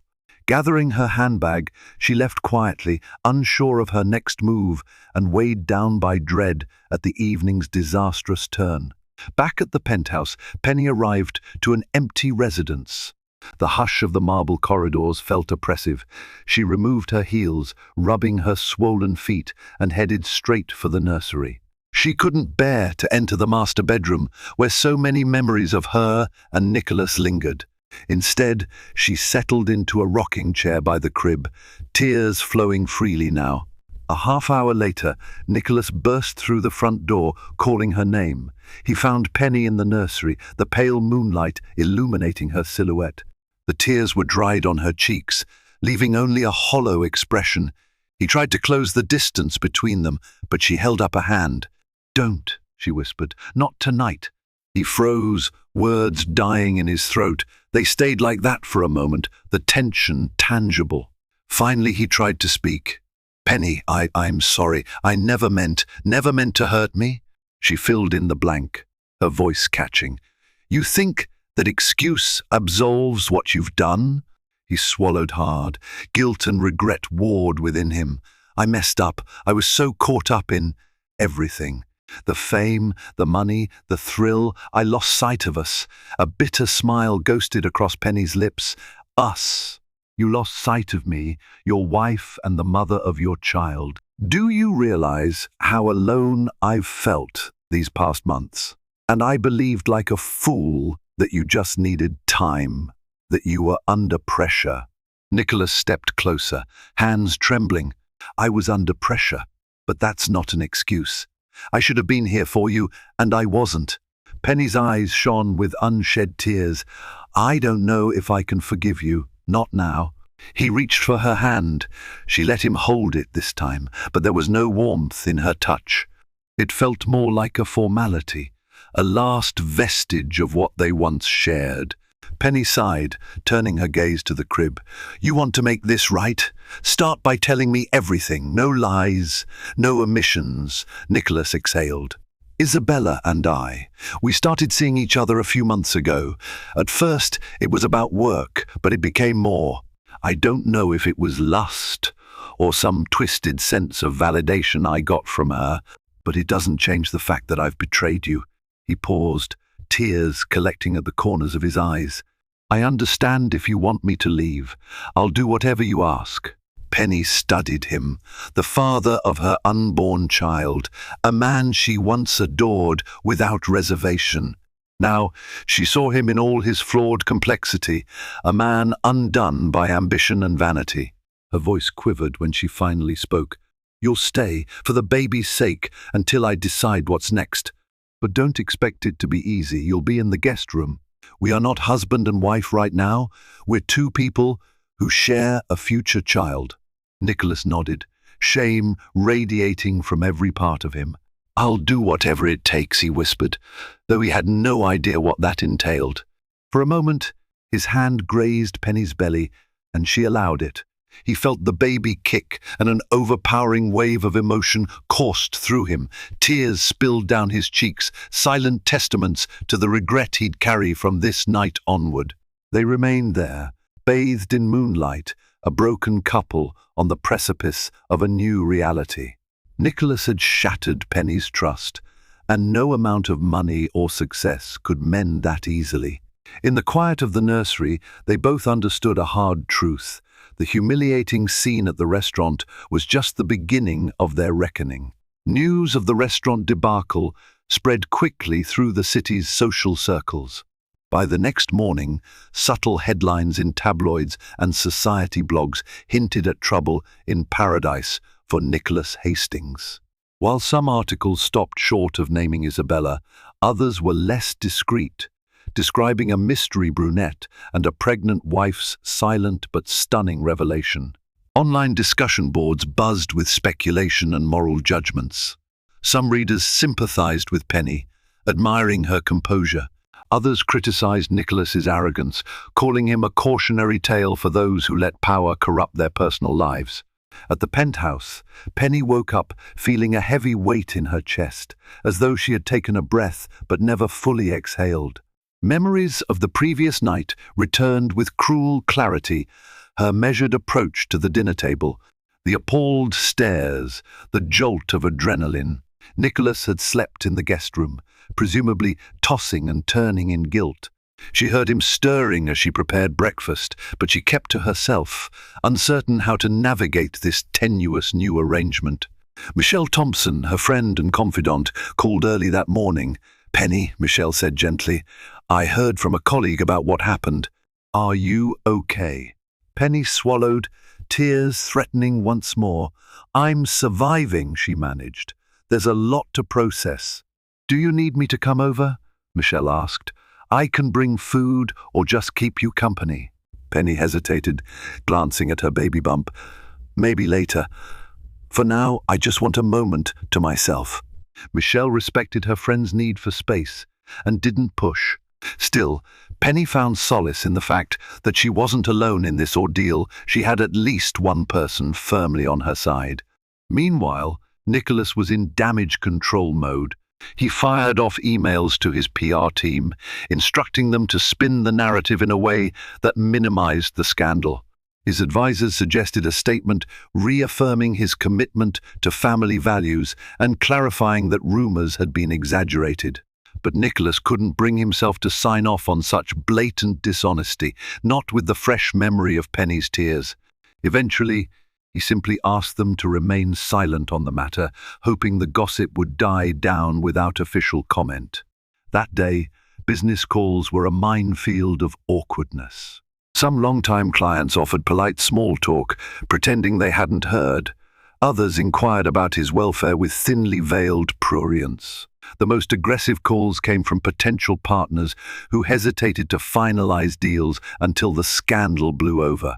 Gathering her handbag, she left quietly, unsure of her next move and weighed down by dread at the evening's disastrous turn. Back at the penthouse, Penny arrived to an empty residence. The hush of the marble corridors felt oppressive. She removed her heels, rubbing her swollen feet, and headed straight for the nursery. She couldn't bear to enter the master bedroom, where so many memories of her and Nicholas lingered. Instead, she settled into a rocking chair by the crib, tears flowing freely now. A half-hour later, Nicholas burst through the front door, calling her name. He found Penny in the nursery, the pale moonlight illuminating her silhouette. The tears were dried on her cheeks, leaving only a hollow expression. He tried to close the distance between them, but she held up a hand. "Don't," she whispered, "not tonight." He froze, words dying in his throat. They stayed like that for a moment, the tension tangible. Finally he tried to speak. "Penny, I'm sorry. I never meant to hurt me." She filled in the blank, her voice catching. "You think that excuse absolves what you've done?" He swallowed hard. Guilt and regret warred within him. "I messed up. I was so caught up in everything. The fame, the money, the thrill. I lost sight of us." A bitter smile ghosted across Penny's lips. "Us. You lost sight of me, your wife and the mother of your child. Do you realize how alone I've felt these past months? And I believed like a fool that you just needed time, that you were under pressure." Nicholas stepped closer, hands trembling. "I was under pressure, but that's not an excuse. I should have been here for you, and I wasn't." Penny's eyes shone with unshed tears. "I don't know if I can forgive you, not now." He reached for her hand. She let him hold it this time, but there was no warmth in her touch. It felt more like a formality, a last vestige of what they once shared. Penny sighed, turning her gaze to the crib. "You want to make this right? Start by telling me everything. No lies, no omissions," Nicholas exhaled. "Isabella and we started seeing each other a few months ago. At first, it was about work, but it became more. I don't know if it was lust or some twisted sense of validation I got from her, but it doesn't change the fact that I've betrayed you." He paused, tears collecting at the corners of his eyes. "I understand if you want me to leave. I'll do whatever you ask." Penny studied him, the father of her unborn child, a man she once adored without reservation. Now she saw him in all his flawed complexity, a man undone by ambition and vanity. Her voice quivered when she finally spoke. "You'll stay, for the baby's sake, until I decide what's next. But don't expect it to be easy. You'll be in the guest room. We are not husband and wife right now. We're two people who share a future child." Nicholas nodded, shame radiating from every part of him. "I'll do whatever it takes," he whispered, though he had no idea what that entailed. For a moment, his hand grazed Penny's belly, and she allowed it. He felt the baby kick, and an overpowering wave of emotion coursed through him. Tears spilled down his cheeks, silent testaments to the regret he'd carry from this night onward. They remained there, bathed in moonlight, a broken couple on the precipice of a new reality. Nicholas had shattered Penny's trust, and no amount of money or success could mend that easily. In the quiet of the nursery, they both understood a hard truth. The humiliating scene at the restaurant was just the beginning of their reckoning. News of the restaurant debacle spread quickly through the city's social circles. By the next morning, subtle headlines in tabloids and society blogs hinted at trouble in paradise for Nicholas Hastings. While some articles stopped short of naming Isabella, others were less discreet, describing a mystery brunette and a pregnant wife's silent but stunning revelation. Online discussion boards buzzed with speculation and moral judgments. Some readers sympathized with Penny, admiring her composure. Others criticized Nicholas's arrogance, calling him a cautionary tale for those who let power corrupt their personal lives. At the penthouse, Penny woke up feeling a heavy weight in her chest, as though she had taken a breath but never fully exhaled. Memories of the previous night returned with cruel clarity, her measured approach to the dinner table, the appalled stares, the jolt of adrenaline. Nicholas had slept in the guest room, presumably tossing and turning in guilt. She heard him stirring as she prepared breakfast, but she kept to herself, uncertain how to navigate this tenuous new arrangement. Michelle Thompson, her friend and confidant, called early that morning. "Penny," Michelle said gently, "I heard from a colleague about what happened. Are you okay?" Penny swallowed, tears threatening once more. "I'm surviving," she managed. "There's a lot to process." "Do you need me to come over?" Michelle asked. "I can bring food or just keep you company." Penny hesitated, glancing at her baby bump. "Maybe later. For now, I just want a moment to myself." Michelle respected her friend's need for space and didn't push. Still, Penny found solace in the fact that she wasn't alone in this ordeal. She had at least one person firmly on her side. Meanwhile, Nicholas was in damage control mode. He fired off emails to his PR team, instructing them to spin the narrative in a way that minimized the scandal. His advisors suggested a statement reaffirming his commitment to family values and clarifying that rumors had been exaggerated. But Nicholas couldn't bring himself to sign off on such blatant dishonesty, not with the fresh memory of Penny's tears. Eventually, he simply asked them to remain silent on the matter, hoping the gossip would die down without official comment. That day, business calls were a minefield of awkwardness. Some long-time clients offered polite small talk, pretending they hadn't heard. Others inquired about his welfare with thinly veiled prurience. The most aggressive calls came from potential partners who hesitated to finalize deals until the scandal blew over.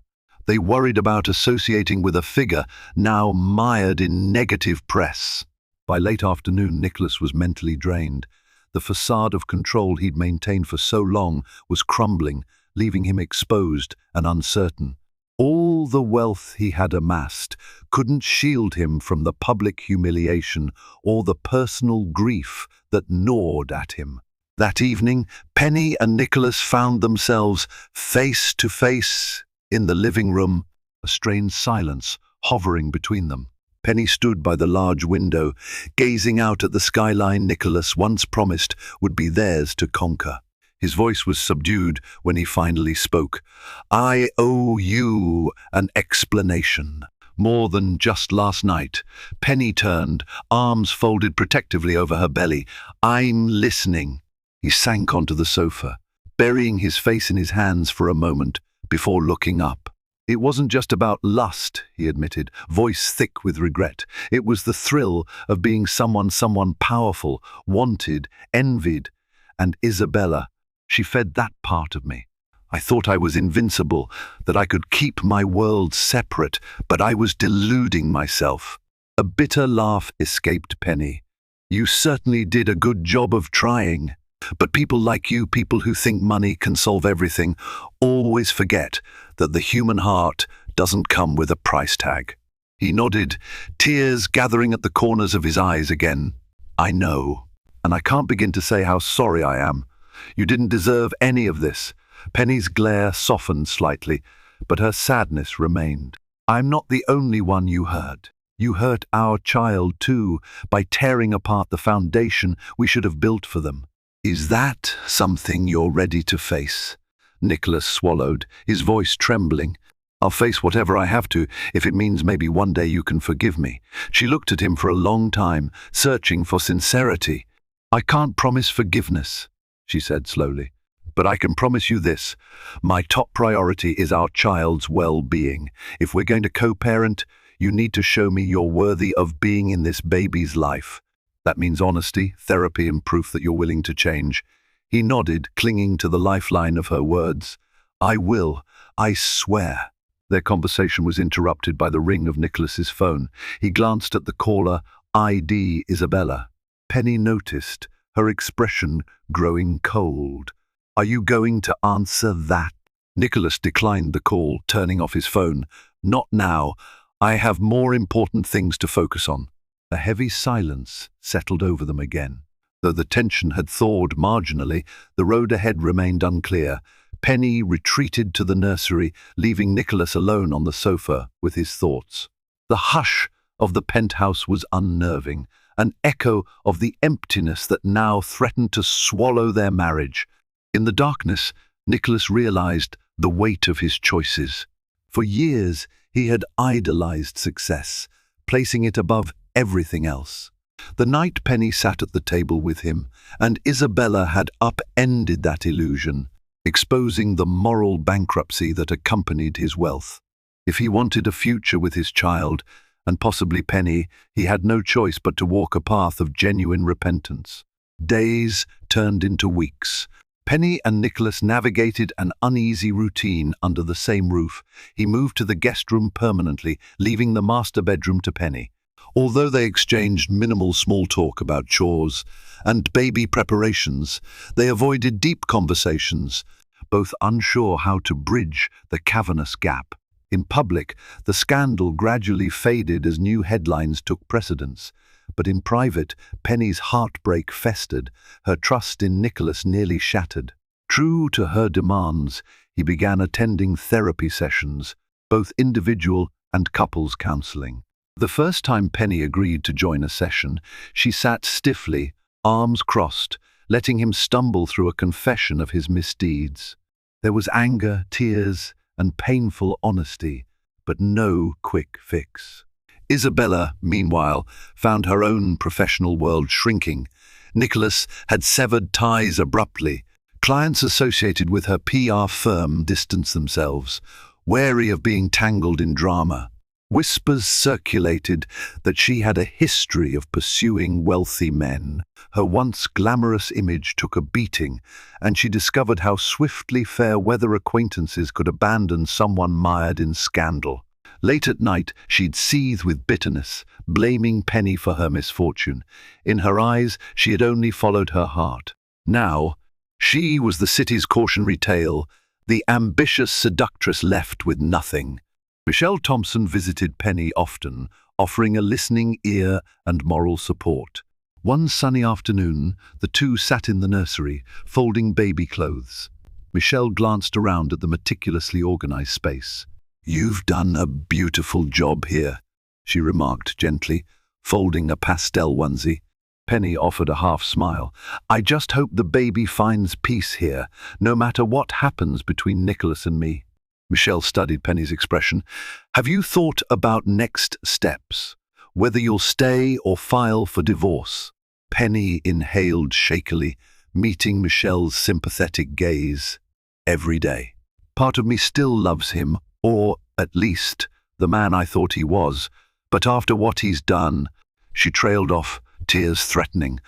They worried about associating with a figure now mired in negative press. By late afternoon, Nicholas was mentally drained. The facade of control he'd maintained for so long was crumbling, leaving him exposed and uncertain. All the wealth he had amassed couldn't shield him from the public humiliation or the personal grief that gnawed at him. That evening, Penny and Nicholas found themselves face to face in the living room, a strange silence hovering between them. Penny stood by the large window, gazing out at the skyline Nicholas once promised would be theirs to conquer. His voice was subdued when he finally spoke. "I owe you an explanation. More than just last night." Penny turned, arms folded protectively over her belly. "I'm listening." He sank onto the sofa, burying his face in his hands for a moment before looking up. "It wasn't just about lust," he admitted, voice thick with regret. "It was the thrill of being someone powerful, wanted, envied. And Isabella, she fed that part of me. I thought I was invincible, that I could keep my world separate, but I was deluding myself." A bitter laugh escaped Penny. "You certainly did a good job of trying. But people like you, people who think money can solve everything, always forget that the human heart doesn't come with a price tag." He nodded, tears gathering at the corners of his eyes again. "I know, and I can't begin to say how sorry I am. You didn't deserve any of this." Penny's glare softened slightly, but her sadness remained. "I'm not the only one you hurt. You hurt our child too, by tearing apart the foundation we should have built for them. Is that something you're ready to face?" Nicholas swallowed, his voice trembling. "I'll face whatever I have to, if it means maybe one day you can forgive me." She looked at him for a long time, searching for sincerity. "I can't promise forgiveness," she said slowly, "but I can promise you this. My top priority is our child's well-being. If we're going to co-parent, you need to show me you're worthy of being in this baby's life. That means honesty, therapy, and proof that you're willing to change." He nodded, clinging to the lifeline of her words. "I will. I swear." Their conversation was interrupted by the ring of Nicholas's phone. He glanced at the caller, ID Isabella. Penny noticed, her expression growing cold. "Are you going to answer that?" Nicholas declined the call, turning off his phone. "Not now. I have more important things to focus on." A heavy silence settled over them again. Though the tension had thawed marginally, the road ahead remained unclear. Penny retreated to the nursery, leaving Nicholas alone on the sofa with his thoughts. The hush of the penthouse was unnerving, an echo of the emptiness that now threatened to swallow their marriage. In the darkness, Nicholas realized the weight of his choices. For years, he had idolized success, placing it above everything else. The night Penny sat at the table with him, and Isabella had upended that illusion, exposing the moral bankruptcy that accompanied his wealth. If he wanted a future with his child, and possibly Penny, he had no choice but to walk a path of genuine repentance. Days turned into weeks. Penny and Nicholas navigated an uneasy routine under the same roof. He moved to the guest room permanently, leaving the master bedroom to Penny. Although they exchanged minimal small talk about chores and baby preparations, they avoided deep conversations, both unsure how to bridge the cavernous gap. In public, the scandal gradually faded as new headlines took precedence. But in private, Penny's heartbreak festered, her trust in Nicholas nearly shattered. True to her demands, he began attending therapy sessions, both individual and couples counseling. The first time Penny agreed to join a session, she sat stiffly, arms crossed, letting him stumble through a confession of his misdeeds. There was anger, tears, and painful honesty, but no quick fix. Isabella, meanwhile, found her own professional world shrinking. Nicholas had severed ties abruptly. Clients associated with her PR firm distanced themselves, wary of being tangled in drama. Whispers circulated that she had a history of pursuing wealthy men. Her once glamorous image took a beating, and she discovered how swiftly fair-weather acquaintances could abandon someone mired in scandal. Late at night, she'd seethe with bitterness, blaming Penny for her misfortune. In her eyes, she had only followed her heart. Now, she was the city's cautionary tale, the ambitious seductress left with nothing. Michelle Thompson visited Penny often, offering a listening ear and moral support. One sunny afternoon, the two sat in the nursery, folding baby clothes. Michelle glanced around at the meticulously organized space. "You've done a beautiful job here," she remarked gently, folding a pastel onesie. Penny offered a half smile. "I just hope the baby finds peace here, no matter what happens between Nicholas and me." Michelle studied Penny's expression. "Have you thought about next steps? Whether you'll stay or file for divorce?" Penny inhaled shakily, meeting Michelle's sympathetic gaze. "Every day. Part of me still loves him, or, at least, the man I thought he was. But after what he's done," she trailed off, tears threatening,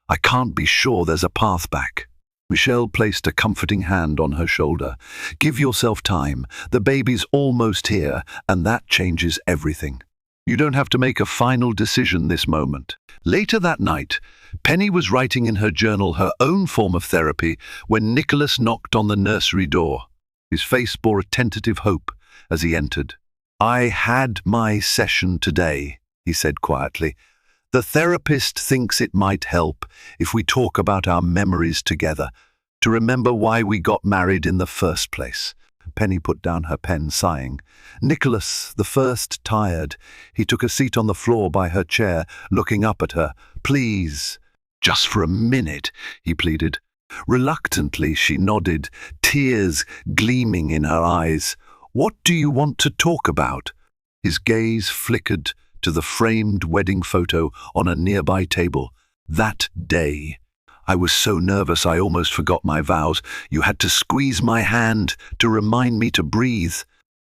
"I can't be sure there's a path back." Michelle placed a comforting hand on her shoulder. "Give yourself time. The baby's almost here, and that changes everything. You don't have to make a final decision this moment." Later that night, Penny was writing in her journal her own form of therapy when Nicholas knocked on the nursery door. His face bore a tentative hope as he entered. "I had my session today," he said quietly. "The therapist thinks it might help if we talk about our memories together, to remember why we got married in the first place." Penny put down her pen, sighing. Nicholas, the first, tired. He took a seat on the floor by her chair, looking up at her. "Please, just for a minute," he pleaded. Reluctantly, she nodded, tears gleaming in her eyes. "What do you want to talk about?" His gaze flickered to the framed wedding photo on a nearby table. "That day. I was so nervous I almost forgot my vows. You had to squeeze my hand to remind me to breathe."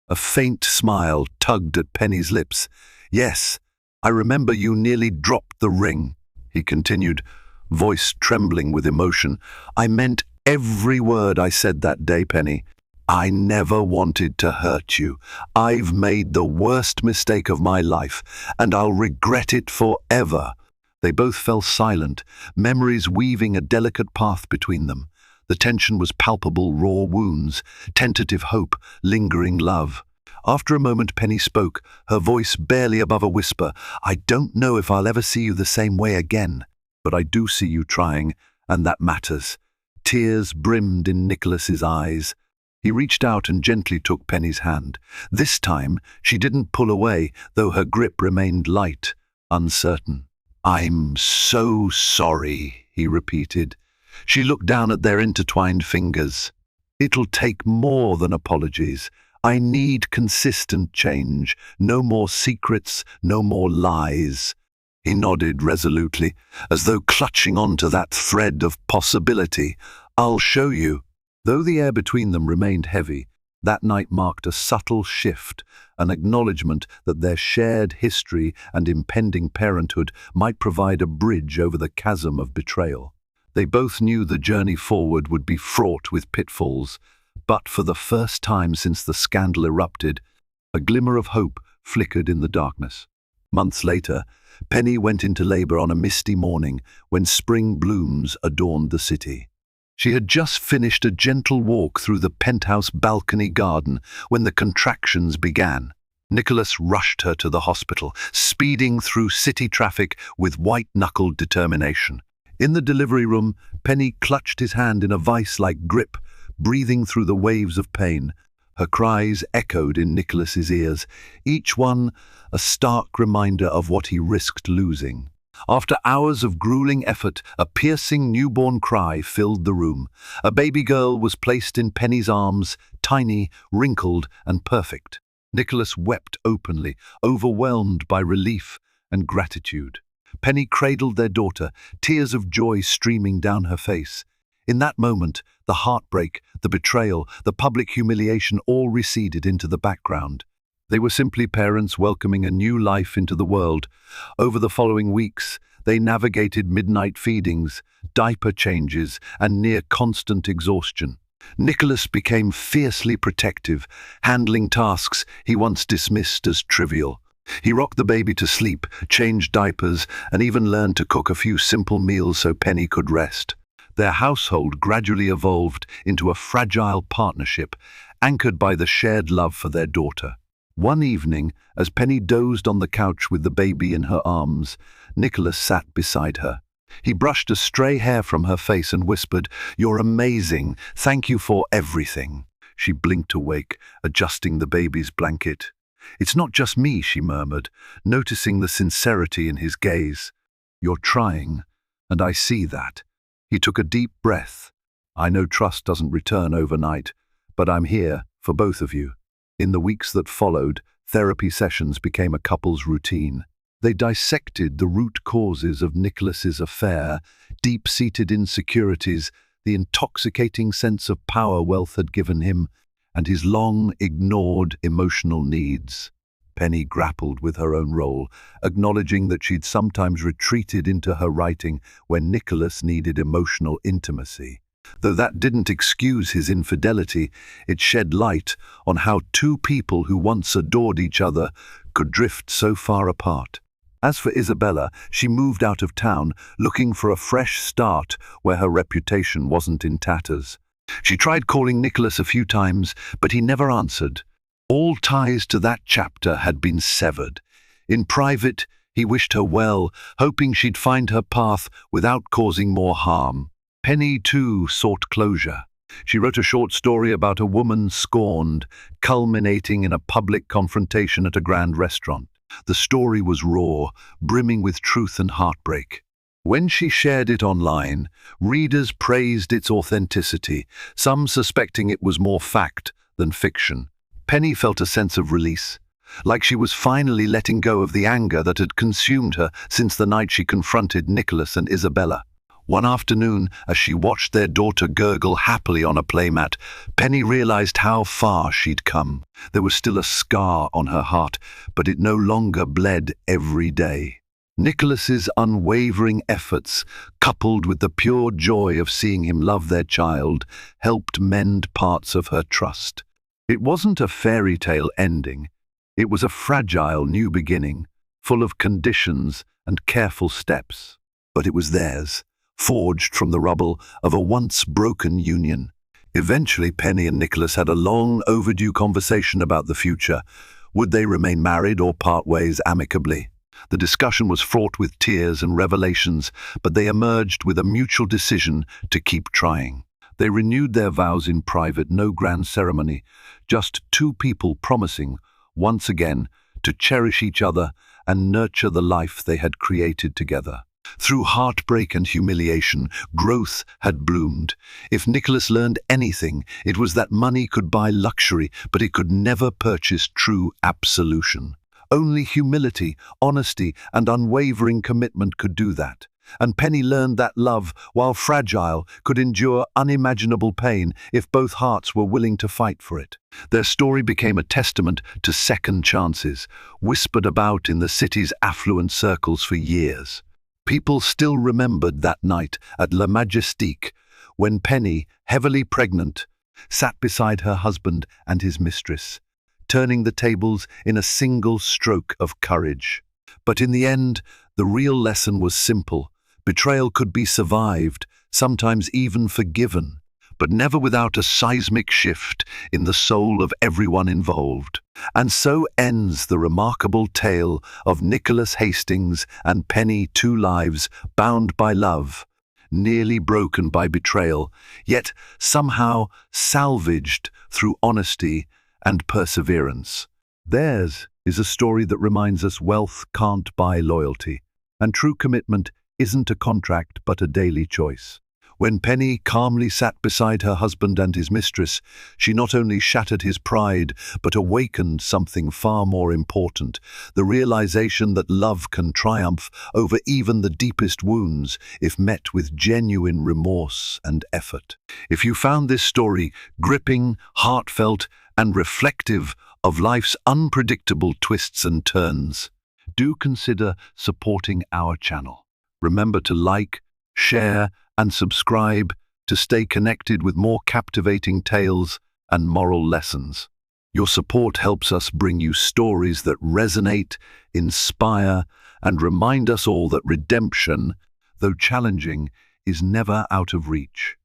A faint smile tugged at Penny's lips. "Yes, I remember you nearly dropped the ring," he continued, voice trembling with emotion. "I meant every word I said that day, Penny. I never wanted to hurt you. I've made the worst mistake of my life, and I'll regret it forever." They both fell silent, memories weaving a delicate path between them. The tension was palpable, raw wounds, tentative hope, lingering love. After a moment, Penny spoke, her voice barely above a whisper. "I don't know if I'll ever see you the same way again, but I do see you trying, and that matters." Tears brimmed in Nicholas's eyes. He reached out and gently took Penny's hand. This time, she didn't pull away, though her grip remained light, uncertain. "I'm so sorry," he repeated. She looked down at their intertwined fingers. "It'll take more than apologies. I need consistent change. No more secrets, no more lies." He nodded resolutely, as though clutching onto that thread of possibility. "I'll show you." Though the air between them remained heavy, that night marked a subtle shift, an acknowledgement that their shared history and impending parenthood might provide a bridge over the chasm of betrayal. They both knew the journey forward would be fraught with pitfalls, but for the first time since the scandal erupted, a glimmer of hope flickered in the darkness. Months later, Penny went into labor on a misty morning when spring blooms adorned the city. She had just finished a gentle walk through the penthouse balcony garden when the contractions began. Nicholas rushed her to the hospital, speeding through city traffic with white-knuckled determination. In the delivery room, Penny clutched his hand in a vice-like grip, breathing through the waves of pain. Her cries echoed in Nicholas's ears, each one a stark reminder of what he risked losing. After hours of grueling effort, a piercing newborn cry filled the room. A baby girl was placed in Penny's arms, tiny, wrinkled, and perfect. Nicholas wept openly, overwhelmed by relief and gratitude. Penny cradled their daughter, tears of joy streaming down her face. In that moment, the heartbreak, the betrayal, the public humiliation all receded into the background. They were simply parents welcoming a new life into the world. Over the following weeks, they navigated midnight feedings, diaper changes, and near constant exhaustion. Nicholas became fiercely protective, handling tasks he once dismissed as trivial. He rocked the baby to sleep, changed diapers, and even learned to cook a few simple meals so Penny could rest. Their household gradually evolved into a fragile partnership, anchored by the shared love for their daughter. One evening, as Penny dozed on the couch with the baby in her arms, Nicholas sat beside her. He brushed a stray hair from her face and whispered, "You're amazing. Thank you for everything." She blinked awake, adjusting the baby's blanket. "It's not just me," she murmured, noticing the sincerity in his gaze. "You're trying, and I see that." He took a deep breath. "I know trust doesn't return overnight, but I'm here for both of you." In the weeks that followed, therapy sessions became a couple's routine. They dissected the root causes of Nicholas's affair, deep-seated insecurities, the intoxicating sense of power wealth had given him, and his long-ignored emotional needs. Penny grappled with her own role, acknowledging that she'd sometimes retreated into her writing when Nicholas needed emotional intimacy. Though that didn't excuse his infidelity, it shed light on how two people who once adored each other could drift so far apart. As for Isabella, she moved out of town, looking for a fresh start where her reputation wasn't in tatters. She tried calling Nicholas a few times, but he never answered. All ties to that chapter had been severed. In private, he wished her well, hoping she'd find her path without causing more harm. Penny, too, sought closure. She wrote a short story about a woman scorned, culminating in a public confrontation at a grand restaurant. The story was raw, brimming with truth and heartbreak. When she shared it online, readers praised its authenticity, some suspecting it was more fact than fiction. Penny felt a sense of release, like she was finally letting go of the anger that had consumed her since the night she confronted Nicholas and Isabella. One afternoon, as she watched their daughter gurgle happily on a playmat, Penny realized how far she'd come. There was still a scar on her heart, but it no longer bled every day. Nicholas's unwavering efforts, coupled with the pure joy of seeing him love their child, helped mend parts of her trust. It wasn't a fairy tale ending. It was a fragile new beginning, full of conditions and careful steps. But it was theirs, forged from the rubble of a once broken union. Eventually, Penny and Nicholas had a long overdue conversation about the future. Would they remain married or part ways amicably? The discussion was fraught with tears and revelations, but they emerged with a mutual decision to keep trying. They renewed their vows in private, no grand ceremony, just two people promising, once again, to cherish each other and nurture the life they had created together. Through heartbreak and humiliation, growth had bloomed. If Nicholas learned anything, it was that money could buy luxury, but it could never purchase true absolution. Only humility, honesty, and unwavering commitment could do that. And Penny learned that love, while fragile, could endure unimaginable pain if both hearts were willing to fight for it. Their story became a testament to second chances, whispered about in the city's affluent circles for years. People still remembered that night at La Majestique, when Penny, heavily pregnant, sat beside her husband and his mistress, turning the tables in a single stroke of courage. But in the end, the real lesson was simple. Betrayal could be survived, sometimes even forgiven, but never without a seismic shift in the soul of everyone involved. And so ends the remarkable tale of Nicholas Hastings and Penny, two lives bound by love, nearly broken by betrayal, yet somehow salvaged through honesty and perseverance. Theirs is a story that reminds us wealth can't buy loyalty, and true commitment isn't a contract but a daily choice. When Penny calmly sat beside her husband and his mistress, she not only shattered his pride, but awakened something far more important, the realization that love can triumph over even the deepest wounds if met with genuine remorse and effort. If you found this story gripping, heartfelt, and reflective of life's unpredictable twists and turns, do consider supporting our channel. Remember to like, share, and subscribe to stay connected with more captivating tales and moral lessons. Your support helps us bring you stories that resonate, inspire, and remind us all that redemption, though challenging, is never out of reach.